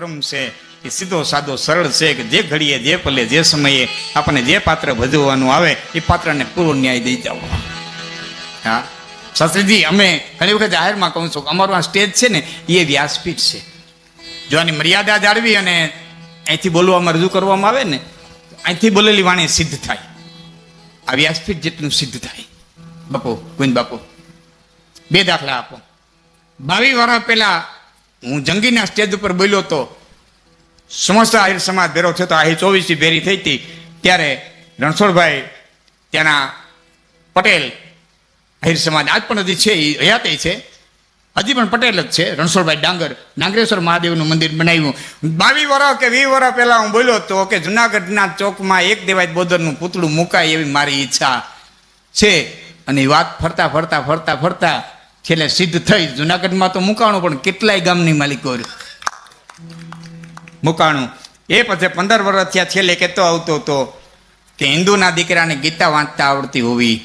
ધર્મ છે એ સીધો સાદો સરળ છે કે જે ઘડીએ જે પલે જે સમયે આપણને જે પાત્ર ભજવવાનું આવે એ પાત્રને પૂરો ન્યાય દઈ જાવ. હા શાસ્ત્રીજી, અમે ઘણી વખત જાહેરમાં કહું છું કે અમારું આ સ્ટેજ છે ને એ વ્યાસપીઠ છે. જો આની મર્યાદા જાળવી અને અહીંથી બોલવામાં રજૂ કરવામાં આવે ને, અહીંથી બોલેલી વાણી સિદ્ધ થાય. આ વ્યાસપીઠ જેટલું સિદ્ધ થાય. બાપુ ગોવિંદ બાપુ, 2 દાખલા આપો. 22 વર્ષ પહેલા હું જંગીના સ્ટેજ ઉપર બોલ્યો તો, સમસ્ત આહિર સમાજ ભેરો થયો તો, આહિર 24 ભેરી થઈ હતી, ત્યારે રણછોડભાઈ ત્યાંના પટેલ આહિર સમાજ આજ પણ હજી છે, એ હયાતે છે, હજી પણ પટેલ જ છે, રણછોડભાઈ ડાંગરેશ્વર મહાદેવનું મંદિર બનાવ્યું. 22 વર્ષ કે 20 વર્ષ પહેલા હું બોલ્યો હતો કે જુનાગઢના ચોકમાં એક દેવાય બોદરનું પૂતળું મુકાય એવી મારી ઈચ્છા છે. અને એ વાત ફરતા ફરતા ફરતા ફરતા છેલ્લે સિદ્ધ થઈ. જુનાગઢમાં તો મુકાણું, પણ કેટલાય ગામની માલિકો મુકાણું. એ પછી 15 વર્ષ થયા છેલ્લે કહેતો આવતો હતો કે હિન્દુના દીકરાને ગીતા વાંચતા આવડતી હોવી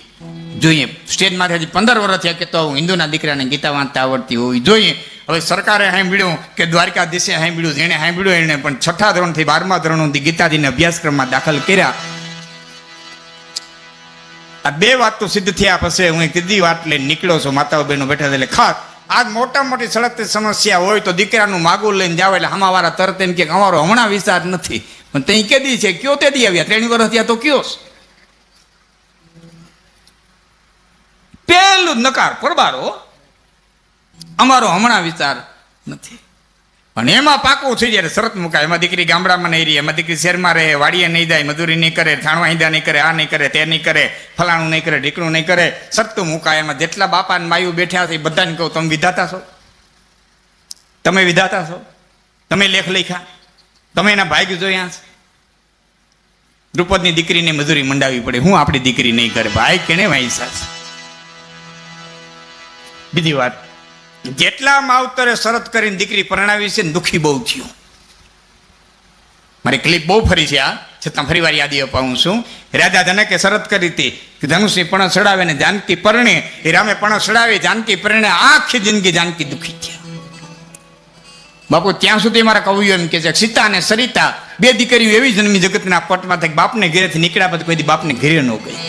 જોઈએ. સ્ટેજમાંથી હજી 15 વર્ષ થયા કહેતો આવું, હિન્દુના દીકરાને ગીતા વાંચતા આવડતી હોવી જોઈએ. હવે સરકારે સાંભળ્યું કે દ્વારકાધીશે સાંભળ્યું, જેણે સાંભળ્યું એને પણ 6થા ધોરણથી 12મા ધોરણ સુધી ગીતાજીને અભ્યાસક્રમમાં દાખલ કર્યા. આ 2 વાત તો સિદ્ધ થયા પછી હું એક ત્રીજી વાત લઈને નીકળ્યો છું. માતાઓ બહેનો બેઠા એટલે ખાસ આજ મોટા મોટી સળગતી સમસ્યા હોય તો દીકરાનું માગું લઈને જાવ એટલે હમાવાળા તરત એમ કે અમારો હમણાં વિસ્તાર નથી, પણ તઈ કેદી છે કયો તે દી આવ્યા 3 વર્ષ થયા તો કયો પેલું નકાર પડબારો અમારો હમણાં વિચાર નથી. પણ એમાં પાકું થઈ જાય શરત મુકાય. એમાં દીકરી ગામડામાં નહીં રહી, એમાં દીકરી શહેરમાં રહે, વાડીએ નહીં જાય, મજૂરી નહીં કરે, થાણવા હિંદા નહીં કરે, આ નહીં કરે, તે નહીં કરે, ફલાણું નહીં કરે, ઢીકણું નહીં કરે, શરતું મુકાય. એમાં જેટલા બાપા ને માયું બેઠા છે એ બધાને કહું, તમે વિધાતા છો, તમે વિધાતા છો, તમે લેખ લખ્યા, તમે એના ભાગ જોયા છે. દ્રુપદની દીકરીને મજૂરી મંડાવી પડે, હું આપણી દીકરી નહીં કરે, ભાઈ કેને વાંચા છે. બીજી વાત, જેટલા માવતરે શરત કરીને દીકરી પરણાવી છે દુઃખી બહુ થયું. મારી ક્લિપ બહુ ફરી છે આ, છતાં ફરી વાર યાદી અપાવું છું. રાજા જનકે શરત કરી હતી કે ધનુષી પણ સડાવે ને જાનકી પરણે. એ રામે પણ સડાવી, જાનકી પરણે. આખી જિંદગી જાનકી દુઃખી થયા. બાપુ ત્યાં સુધી મારા કવિઓ એમ કે છે, સીતા અને સરિતા 2 દીકરીઓ એવી જન્મી જગતના પટમાં બાપને ઘેરેથી નીકળ્યા પછી કોઈ દી બાપને ઘેરે ન ગઈ.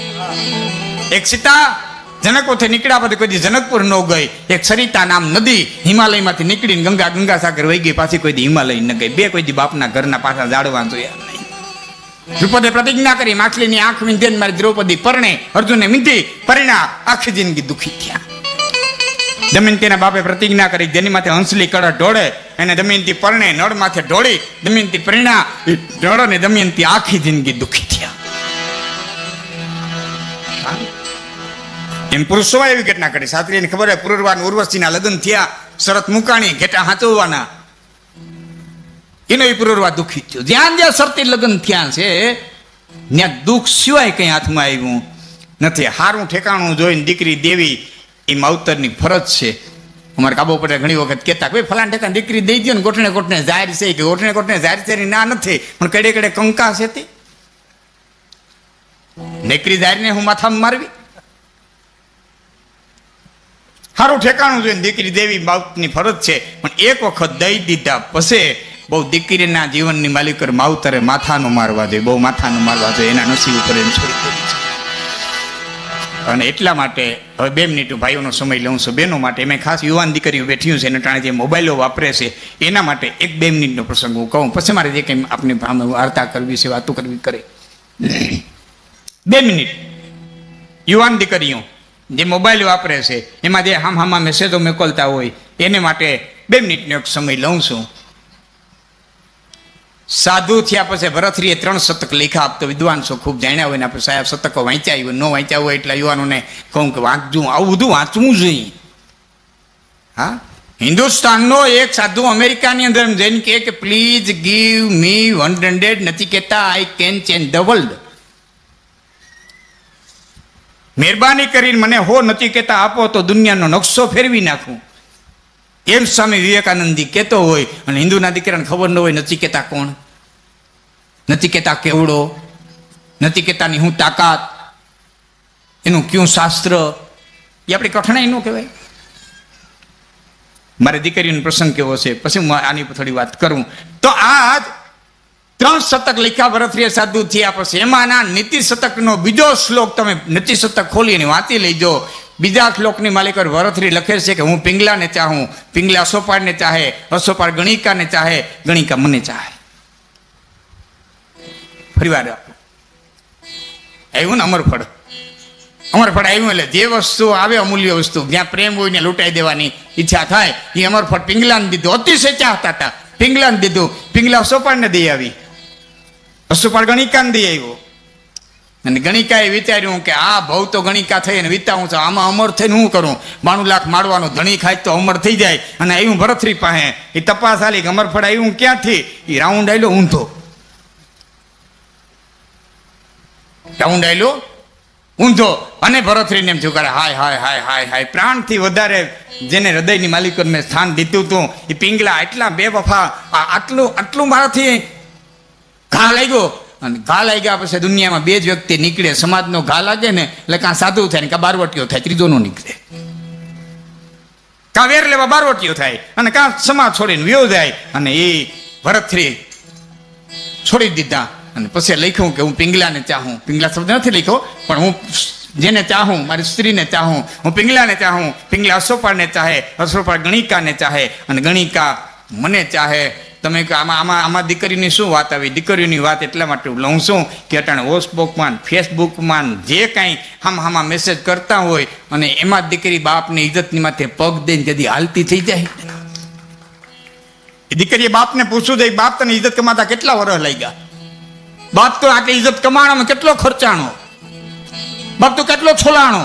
એક સીતા જનકોથી નીકળ્યા પછી કોઈ દી જનકપુર ન ગઈ. એક સરિતા નામ નદી હિમાલયમાંથી નીકળીને ગંગા સાગર વહી ગઈ, પાછી કોઈ દી હિમાલય ન ગઈ. 2 કોઈ દી બાપના ઘરના પાછા જાડવા જોયા નહીં. દ્રુપદે પ્રતિજ્ઞા કરી, માછલીની આંખ વીંધીને મારી દ્રૌપદી પરણે, અર્જુને મીંધી પરિણા. આખી જિંદગી દુઃખી થયા. દમયંતીના બાપે પ્રતિજ્ઞા કરી, જેની માથે હંસલી કળા ઢોળે એને દમયંતી પરણે, નળ માથે ઢોળી દમયંતી પરિણા. નળ અને દમયંતી આખી જિંદગી દુઃખી થયા. એમ પુરુષોમાં એવી ઘટના કરી. શાસ્ત્રીને ખબર હોય, પુરુરવા ઉર્વશીના લગ્ન થયા, શરત મુકાણી, ઘેટા હાંચવવાના. એનો એ પુરુરવા દુઃખી થયો. જ્યાં જ્યાં શરતી લગ્ન થયા છે ત્યાં દુઃખ સિવાય કઈ હાથમાં આવ્યું નથી. હારું ઠેકાણું જોઈને દીકરી દેવી એ માવતરની ફરજ છે. અમારે કાબુ પટેલ ઘણી વખત કહેતા, ભાઈ ફલાણ ઠેકાણ દીકરી દઈ દો ને, ગોઠણે ગોઠણે જાહેર છે કે ગોઠણે ગોઠણે જાહેર છે ની ના નથી, પણ કડે કડે કંકાસ હતી. દીકરી જાહેરને હું માથામાં મારવી? સારું ઠેકાણું જોઈને દીકરી દેવી બાપની ફરજ છે, પણ એક વખત દઈ દીધા પછી બહુ દીકરીના જીવનની માલિકર માવતરે માથાનો મારવા જોઈએ, બહુ માથાનો મારવા જોઈએ. એના નસીબ ઉપર એમ છોડી દેવી છે. અને એટલા માટે હવે 2 મિનિટ ભાઈઓનો સમય લઉં છું, બહેનો માટે. એમાં ખાસ યુવાન દીકરીઓ બેઠી છે, એને ટાણે જે મોબાઈલો વાપરે છે એના માટે 1-2 મિનિટનો પ્રસંગ હું કહું, પછી મારે જે કંઈ આપની વાર્તા કરવી છે, વાતો કરવી કરે. 2 મિનિટ. યુવાન દીકરીઓ જે મોબાઈલ વાપરે છે એમાં જે હામાં મેસેજો મોકલતા હોય એને માટે 2 મિનિટનો એક સમય લઉં છું. સાધુ થયા પછી ભરતરીએ 3 શતક લેખા આપતો, વિદ્વાન છો ખૂબ જાણ્યા હોય ને આપણે સાહેબ શતકો વાંચ્યા હોય, ન વાંચ્યા હોય એટલા યુવાનોને કહું કે વાંચવું, આવું બધું વાંચવું જોઈએ. હા, હિન્દુસ્તાનનો એક સાધુ અમેરિકાની અંદર જઈને કહે કે પ્લીઝ ગીવ મી 100, નથી કહેતા I can change the world. મહેરબાની કરીને મને હો નથી કહેતા આપો તો દુનિયાનો નકશો ફેરવી નાખું. એમ સ્વામી વિવેકાનંદજી કહેતો હોય અને હિન્દુના દીકરાને ખબર ન હોય નથી કહેતા કોણ, નથી કહેતા કેવડો, નથી કહેતાની હું તાકાત, એનું ક્યું શાસ્ત્ર, એ આપણી કઠણાઈ ન કહેવાય? મારી દીકરીનો પ્રસંગ કેવો છે, પછી હું આની પર થોડી વાત કરું. તો આ 3 શતક લખ્યા ભરતરીય સાધુ થયા પછી એમાંના નીતિ શતકનો બીજો શ્લોક તમે નીતિ શતક ખોલીને વાંચી લેજો. બીજા શ્લોકની માલિક ભરતરી લખે છે કે હું પિંગલાને ચાહું, પિંગલા અશોપાળને ચાહે, અશોપાળ ગણિકાને ચાહે, ગણિકા મને ચાહે. ફરી વાર આવ્યું ને અમરફળ. અમરફળ આવ્યું એટલે જે વસ્તુ આવે અમૂલ્ય વસ્તુ, જ્યાં પ્રેમ હોય ને લૂંટાઈ દેવાની ઈચ્છા થાય, એ અમરફળ પિંગલાને દીધું. અતિશય ચાહતા હતા, પિંગલાને દીધું. પિંગલા અશોપાળને દઈ આવી, અશોપાળ ગણિકાને દઈ આવ્યો. અને ગણિકાએ વિચાર્યું કે આ ભવ તો ગણિકા થઈ અને વિતાવું છું, આમાં અમર થઈને હું કરું? 92 લાખ મારવાનું, ધણી ખાય તો અમર થઈ જાય. અને આવ્યું ભરતરી પાસે, એ તપાસ આલી અમરફળ આવ્યું ક્યાંથી? એ રાઉન્ડ આયલો ઊંધો, રાઉન્ડ આયલો ઊંધો. અને ભરતરીને એમ થયું કરે હાય હાય હાય હાય હાય, પ્રાણથી વધારે જેને હૃદયની માલિકોને મેં સ્થાન દીધું હતું એ પિંગલા એટલા બેવફા, આટલું મારાથી ઘા લાગ્યો. અને ઘા લાગ્યા પછી દુનિયામાં 2 જ વ્યક્તિ નીકળે. સમાજનો ઘા લાગે ને એટલે કાં સાધુ થાય ને કાં બારવટીઓ થાય, ત્રીજો નો નીકળે. કાં વેર લેવા બારવટીઓ થાય અને કાં સમાજ છોડીને વ્યો જાય. અને એ ભરતરી છોડી દીધા. અને પછી લખ્યું કે હું પિંગલાને ચાહું. પિંગલા શબ્દ નથી લખ્યો, પણ હું જેને ચાહું, મારી સ્ત્રીને ચાહું, હું પિંગલાને ચાહું. પિંગલા અશોપાળને ચાહે, અશોપાળ ગણિકાને ચાહે, અને ગણિકા મને ચાહે. તમે આમાં દીકરીની શું વાત આવી? દીકરીની વાત એટલા માટે લઉં છું કે અટાણે વોટ્સબુકમાં, ફેસબુકમાં જે કાંઈ હામાં મેસેજ કરતા હોય અને એમાં દીકરી બાપની ઇજ્જતની માથે પગ દઈને જદી હાલતી થઈ જાય. દીકરીએ બાપને પૂછવું જોઈએ, બાપ તને ઇજ્જત કમાતા કેટલા વર્ષ લઈ ગયા? બાપ તો આટલી ઇજ્જત કમાણામાં કેટલો ખર્ચાણો? બાપ તો કેટલો છોલાણો?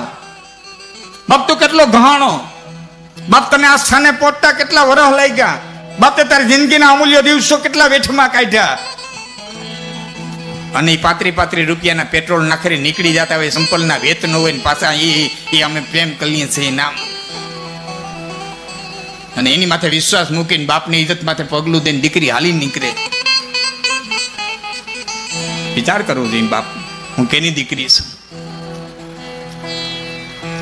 બાપ તો કેટલો ગહાણો? બાપ તને આ સ્થાને પહોંચતા કેટલા વર્ષ લઈ ગયા? બાપે તારી જિંદગીના અમૂલ્ય દિવસો કેટલા વેઠમાં કાઢ્યા? અને 35 રૂપિયાના પેટ્રોલ નાખી નીકળી જતા હોય, સંપલના વેત ન હોય ને પાછા એ અમે પ્રેમ કરીએ છીએ નામ. અને એની માથે વિશ્વાસ મૂકીને બાપની ઇજ્જત માથે પગલું દઈને દીકરી હાલી નીકળે. વિચાર કરવો જોઈએ, બાપ હું કેની દીકરી છું?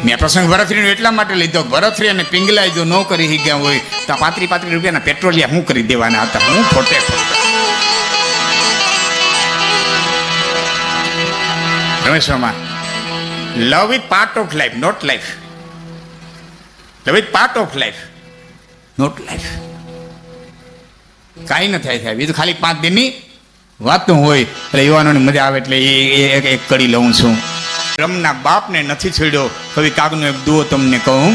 મેં પ્રસંગ ભરતરીનો એટલા માટે લીધો, ભરતરી અને પિંગલાએ જો ન કરી ગયા હોય તો 35 રૂપિયાના પેટ્રોલિયા હું કરી દેવાના હતા? હું ખોટે રમેશમાં love is part of life, not life. Love is part of life, not life. કાંઈ ન થાય સાહેબ, એ તો ખાલી 5 દિનની વાતું હોય. એટલે યુવાનોની મજા આવે એટલે એક કડી લઉં છું. બ્રહ્મના બાપને નથી છોડ્યો. કવિ કાગનો એક દુઓ તમને કહું.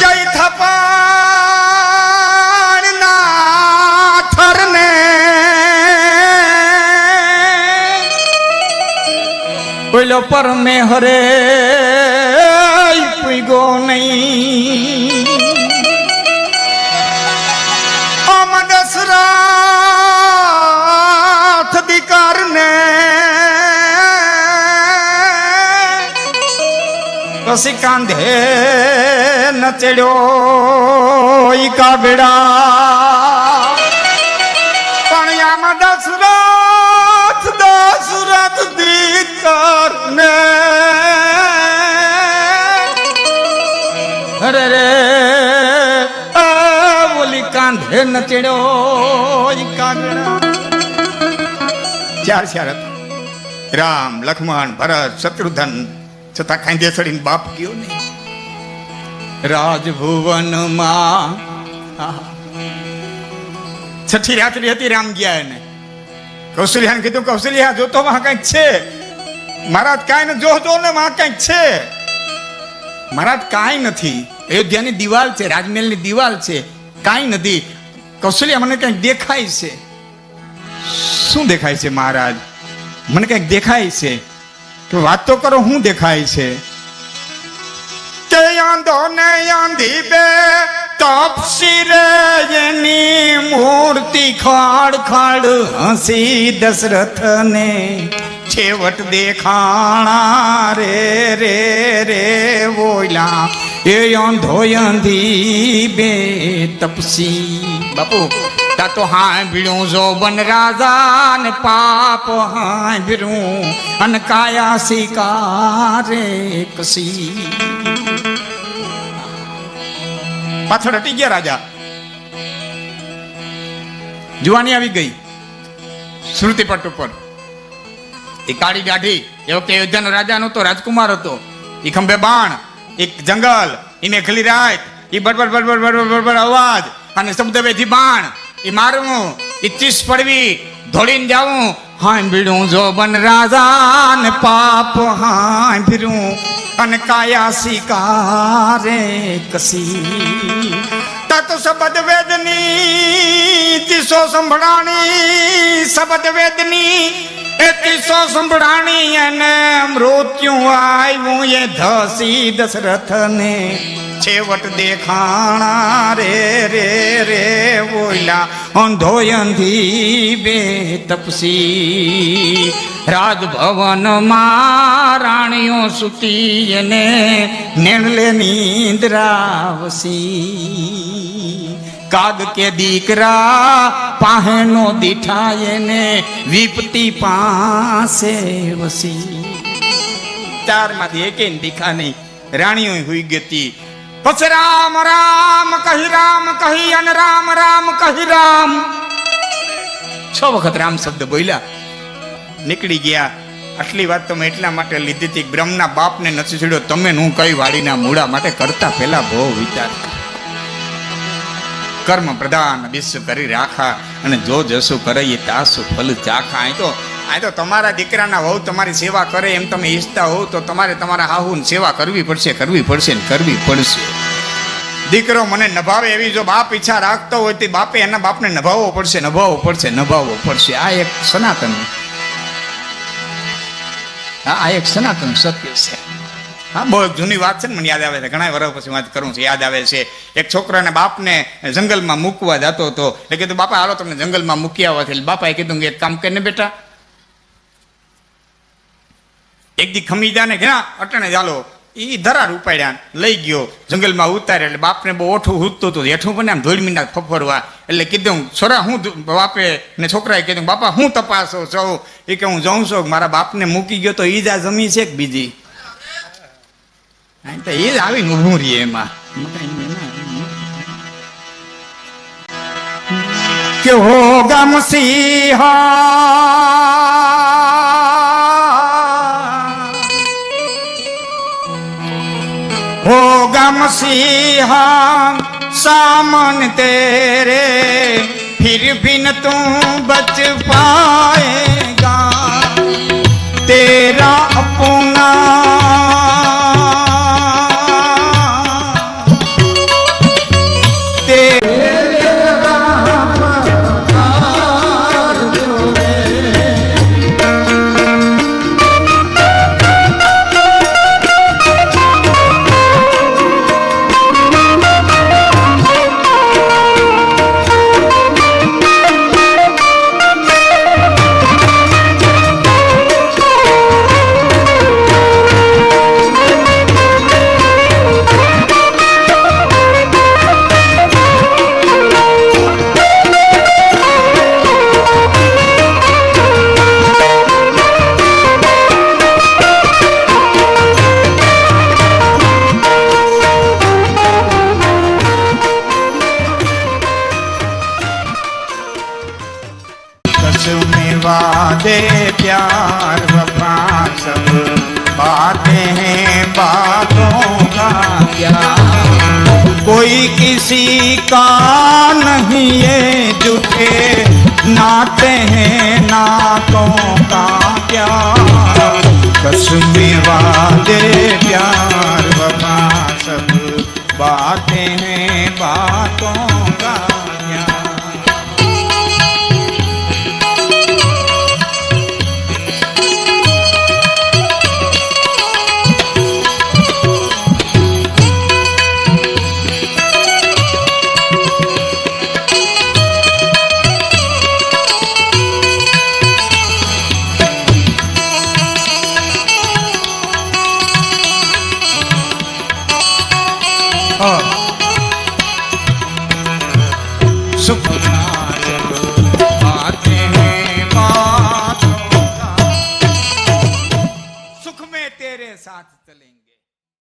જય થપાણના થરને બોલો પરમે હરે પૂગો નહીં. ઓમ દશરથ દીકરને પછી કાંધે ન ચડ્યો ઈ કાગડા. પણ આમાં દશરથ દીકરને અરે રે બોલી કાંધે ન ચડ્યો ઈ કાગડા. 4 હતા, રામ, લક્ષ્મણ, ભરત, શત્રુઘ્ન. છતાં ખાંધે ચડીને બાપ ગયો નહીં. રાજભુવનમાં 6ઠી રાત્રિ હતી, રામ ગયા એને. કૌશલ્યાને કીધું, કૌશલ્યા જોતો માં કઈક છે. મહારાજ કાંઈ ન જોતો ને માં કઈક છે. મહારાજ કાંઈ નથી. અયોધ્યાની દિવાલ છે, રાજમહેલની દિવાલ છે, કાંઈ નથી. કૌશલ્યા મને કંઈક દેખાય છે. શું દેખાય છે મહારાજ? મને કંઈક દેખાય છે. તો વાત તો કરો, શું દેખાય છે? કે આંધો ને આંધી બે તપસી રે એની મૂર્તિ ખાડ ખાડ હસી દશરથ ને છેવટ દેખાણા રે રે રે બોલા એ આંધો આંધી બે તપસી. બાપુ તા તો હાંભળ્યું જો બન રાજા ને પાપ હાંભળ્યું અને કાયા શિકારે કસી. પાછળ હટી ગયા રાજા. જુવાની આવી ગઈ શ્રુતિપટ ઉપર. એ કાળી દાઢી, એ વખતે અયોધ્યાનો રાજા નહોતો, રાજકુમાર હતો. એ ખંભે બાણ, એક જંગલ, એને ખલી રાત, એ બડબડ બડબડ બડબડ બડબડ અવાજ, અને શબ્દ વેથી બાણ, એ મારવું, એ ચીસ પડવી, ધોળીને જાવું. હાંભળ્યું જો બન રાજા ને પાપ હાંભળ્યું, અને કાયા શિકારે કસી. તત શબ્દ વેદની તીસો સંભળાણી, શબ્દ વેદની એ તીસો સંભળાણી, અને મૃત્યુ આવ્યું એ ધસી દશરથને. છેવટ દેખાણા રે રે રે બોલા અંધોયંધી બે તપસી. રાજભવન માં રાણીઓ સુતી એને નેણલે નિંદ્રાવસી. કાગ કે દીકરા પાહેનો દીઠા એને વિપતી પાસે વસી. ચાર માંથી એકે દીખા નહીં, રાણીઓ હુઈ ગતી. પછી રામ રામ કહી અને રામ રામ કહી રામ. 6 વખત રામ શબ્દ બોલ્યા, નીકળી ગયા. આટલી વાત તમે એટલા માટે લીધી હતી, બ્રહ્મના બાપને નથી છેડ્યો, તમે હું કઈ વાડીના મૂળા માટે કરતા પહેલા બહુ વિચાર. કર્મ પ્રધાન વિશ્વ કરી રાખા, અને જો જસુ કરે એ તાસુ ફલ ચાખા. આ તો તમારા દીકરાના વહુ તમારી સેવા કરે એમ તમે ઈચ્છતા હોવ તો તમારે તમારા હાહુની સેવા કરવી પડશે ને કરવી પડશે. દીકરો મને નભાવે એવી જો બાપ ઈચ્છા રાખતો હોય તો બાપે એના બાપને નભાવવો પડશે. આ એક સનાતન, આ એક સનાતન સત્ય છે. હા, બહુ જૂની વાત છે ને, મને યાદ આવે છે. ઘણા વર્ષ પછી વાત કરું છું, યાદ આવે છે. એક છોકરાને બાપને જંગલમાં મૂકવા જતો હતો. એ કીધું બાપા હાલો તમને જંગલમાં મૂકી આવવા છે. બાપાએ કીધું કે એક કામ કરીને બેટા, એક દી ખમી જા ને ઘણા અટણે ચાલો. એ ધરાર ઉપાડ્યા, લઈ ગયો, જંગલમાં ઉતાર્યા. એટલે બાપને બહુ ઓઠું હૂતું હતું, હેઠું પણ આમ ધોળ મીંડા ફફરવા. એટલે કીધું છોરા હું, બાપે ને છોકરાએ કીધું બાપા હું તપાસો છો? એ કે હું જાઉં છું, મારા બાપને મૂકી ગયો તો ઈજા જમી છે કે બીજી? એ જ આવીને ઊભું રહીએ એમાં કે હોગા मसीहा सामन तेरे फिर भी न तू बच पाएगा तेरा अपना वादे प्यार वफा सब बातें हैं बातों का क्या कोई किसी का नहीं ये झूठे नाते हैं नातों का क्या कसमें वादे